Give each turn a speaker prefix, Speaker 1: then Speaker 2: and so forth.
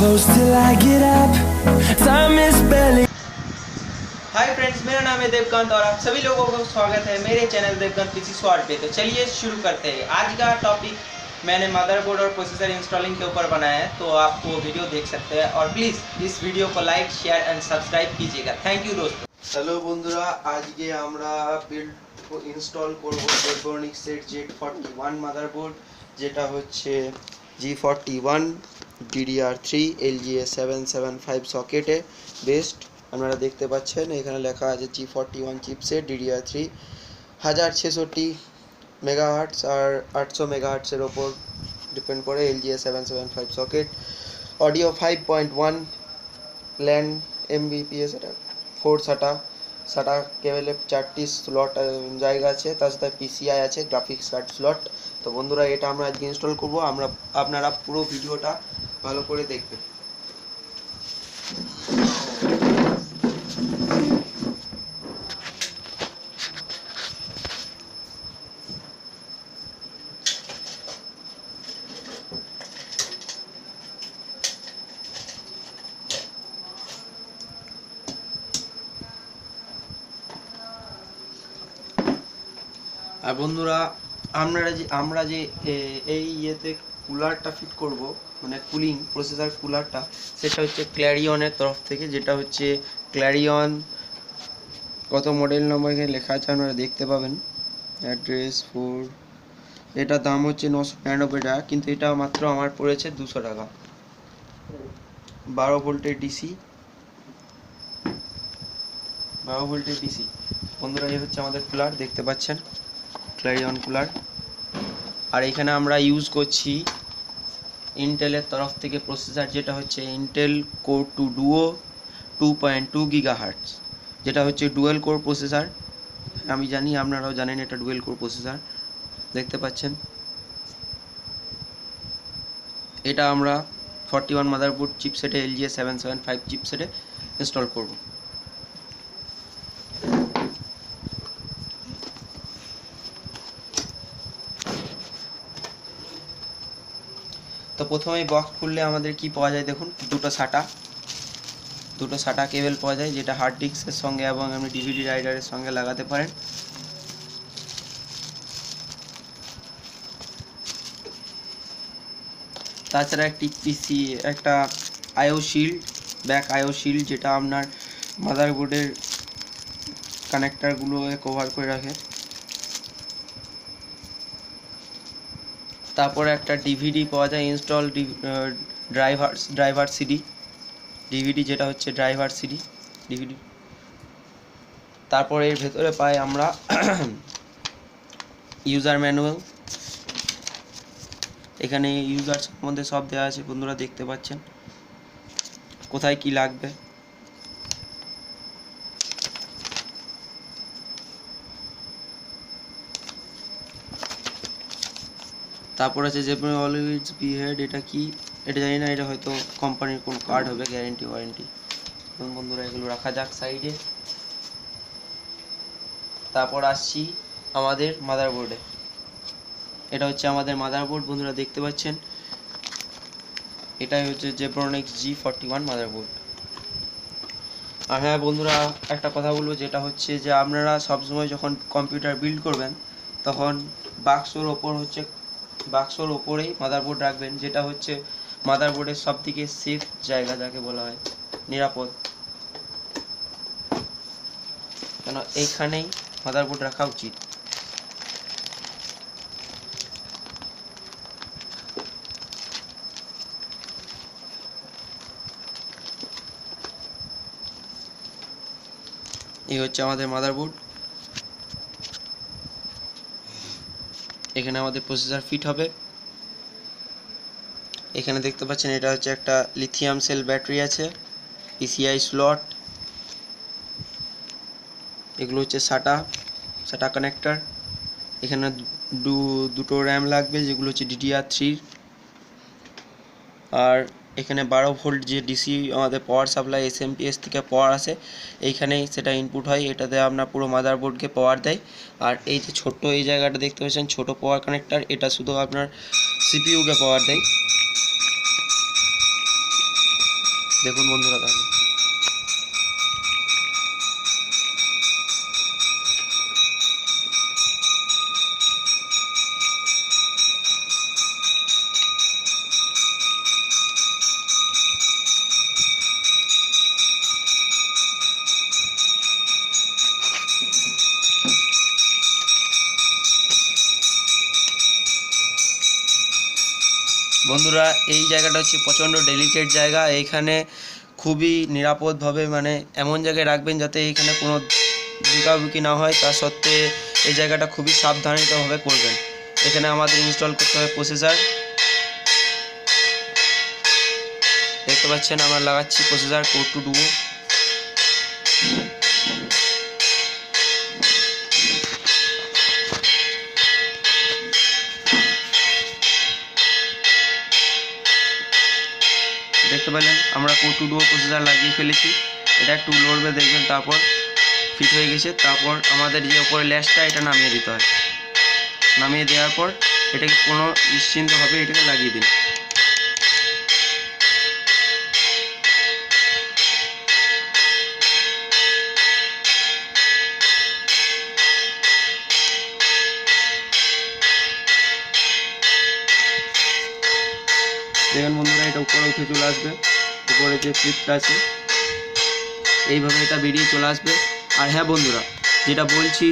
Speaker 1: close till I get up. Time is barely.
Speaker 2: Hi friends, मेरा नाम है देवकांत और आप सभी लोगों को स्वागत है मेरे चैनल देवकांत पीसी स्वाट पे। तो चलिए शुरू करते हैं। आज का टॉपिक मैंने मदरबोर्ड और प्रोसेसर इंस्टॉलिंग के ऊपर बनाया है, तो आप वो वीडियो देख सकते हैं और प्लीज़ इस वीडियो को लाइक शेयर एंड सब्सक्राइब कीजिएगा। थैंक यू दोस्तों।
Speaker 3: हेलो बंधुरा, आज के আমরা বিল্ড ইনস্টল করব জেট্রনিক্সের Z41 মাদারবোর্ড, যেটা হচ্ছে G41 DDR3 LGA775 সকেটে বেস্ট। আপনারা দেখতে পাচ্ছেন এখানে লেখা আছে G41 চিপসেট DDR3 1066 মেগাহার্টজ আর 800 মেগাহার্টজের উপর ডিপেন্ড করে LGA775 socket, audio 5.1 land MBPS, এটা 4 SATA কেবলে 4টি স্লট জায়গা আছে, তার সাথে PCI আছে, গ্রাফিক্স কার্ড স্লট। তো বন্ধুরা, এটা আমরা আজকে ইনস্টল করব। আপনারা পুরো ভিডিওটা ভালো করে দেখবেন। আর বন্ধুরা, আমরা যে এই ইয়েতে কুলারটা ফিট করব, মানে কুলিং প্রসেসর কুলারটা, সেটা হচ্ছে ক্ল্যারিয়নের তরফ থেকে, যেটা হচ্ছে ক্ল্যারিয়ন, কত মডেল নম্বর এখানে লেখা আছে আপনারা দেখতে পাবেন, অ্যাড্রেস 4। এটার দাম হচ্ছে 999 টাকা, কিন্তু এটা মাত্র আমার পড়েছে 200 টাকা। 12 ভোল্টের ডিসি বন্ধুরা, এই হচ্ছে আমাদের কুলার, দেখতে পাচ্ছেন ক্ল্যারিয়ন কুলার। আর এখানে আমরা ইউজ করছি ইন্টেলের তরফ থেকে প্রসেসর, যেটা হচ্ছে ইন্টেল কোর 2 ডুও 2.2 গিগাহার্টজ, যেটা হচ্ছে ডুয়েল কোর প্রসেসর। আমি জানি আপনারাও জানেন এটা ডুয়েল কোর প্রসেসর, দেখতে পাচ্ছেন। এটা আমরা 41 মাদারবোর্ড চিপসেটে LGA775 চিপসেটে ইনস্টল করব। তো প্রথমেই বক্স খুললে আমাদের কি পাওয়া যায় দেখুন, দুটো সাটা কেবল পাওয়া যায়, যেটা হার্ড ডিস্কের সঙ্গে এবং আপনি ডিভিডি রাইডারের সঙ্গে লাগাতে পারেন। তাছাড়া একটা আইও শিল্ড, ব্যাক আইও শিল্ড, যেটা আপনার মাদারবোর্ডের কানেক্টারগুলো কভার করে রাখে। তারপরে একটা ডিভিডি পাওয়া যায়, ইনস্টল ড্রাইভার সিডি ডিভিডি, যেটা হচ্ছে ড্রাইভার সিডি ডিভিডি। তারপরে এর ভেতরে পাই আমরা ইউজার ম্যানুয়াল। এখানে ইউজার সম্বন্ধে সব দেওয়া আছে, বন্ধুরা দেখতে পাচ্ছেন কোথায় কি লাগবে। তারপর আছে যে অলওয়েজ বি হেড, এটা কি এটা জানি না, এটা হয়তো কোম্পানির কোন কার্ড হবে, গ্যারেন্টি ওয়ারেন্টি। বন্ধুরা এগুলো রাখা যাক সাইডে। তারপর আসছি আমাদের মাদারবোর্ডে। এটা হচ্ছে আমাদের মাদারবোর্ড, বন্ধুরা দেখতে পাচ্ছেন। এটাই হচ্ছে জেট্রনিক্স G41 মাদারবোর্ড। আর হ্যাঁ বন্ধুরা, একটা কথা বলবো, যেটা হচ্ছে যে আপনারা সবসময় যখন কম্পিউটার বিল্ড করবেন, তখন বাক্সর ওপরেই মাদারবোর্ড রাখবেন, যেটা হচ্ছে মাদারবোর্ডের সবথেকে সেফ জায়গা, যাকে বলা হয় নিরাপদ। কেন এইখানেই মাদারবোর্ড রাখা উচিত। এই হচ্ছে আমাদের মাদারবোর্ড। এখানে আমাদের প্রসেসর ফিট হবে। এখানে দেখতে পাচ্ছেন এটা হচ্ছে একটা লিথিয়াম সেল ব্যাটারি আছে, PCI স্লট, এগুলো হচ্ছে সাটা কানেক্টর। এখানে দুটো র্যাম লাগবে, যেগুলো হচ্ছে DDR3। আর এখানে 12 ভোল্ট যে ডিসি আমাদের পাওয়ার সাপ্লাই SMPS থেকে পাওয়ার আসে, এইখানেই সেটা ইনপুট হয়। এটাতে আপনার পুরো মাদারবোর্ডকে পাওয়ার দেয়। আর এই যে ছোট্ট এই জায়গাটা দেখতে পাচ্ছেন, ছোট পাওয়ার কানেক্টর, এটা শুধু আপনার CPU কে পাওয়ার দেয়। দেখুন বন্ধুরা তাহলে। বন্ধুরা এই জায়গাটা হচ্ছে প্রচণ্ড ডেলিকেট জায়গা, এইখানে খুবই নিরাপদভাবে মানে এমন জায়গায় রাখবেন যাতে এইখানে কোনো বিকাবিকি না হয়, তা সত্ত্বে এই জায়গাটা খুবই সাবধানিতভাবে করবেন। এখানে আমাদের ইনস্টল করতে হবে প্রসেসর। দেখতে পাচ্ছেন আমরা লাগাচ্ছি প্রসেসর কোড টু ডুও। দেখতে পেলেন আমরা কোড টু ডুও প্রসেসর লাগিয়ে ফেলেছি। এটা একটু লড়বে দেখবেন, তারপর ফিট হয়ে গেছে। তারপর আমাদের যে উপরে ল্যাশটা এটা নামিয়ে দিতে হয়। নামিয়ে দেওয়ার পর এটাকে কোনো নিশ্চিন্তভাবে এটাকে লাগিয়ে দিন। দেখুন বন্ধুরা এটা উপরে উঠে চলে আসবে, উপরে যে ক্লিপটা আছে এইভাবে এটা বেরিয়ে চলে আসবে। আর হ্যাঁ বন্ধুরা, যেটা বলছি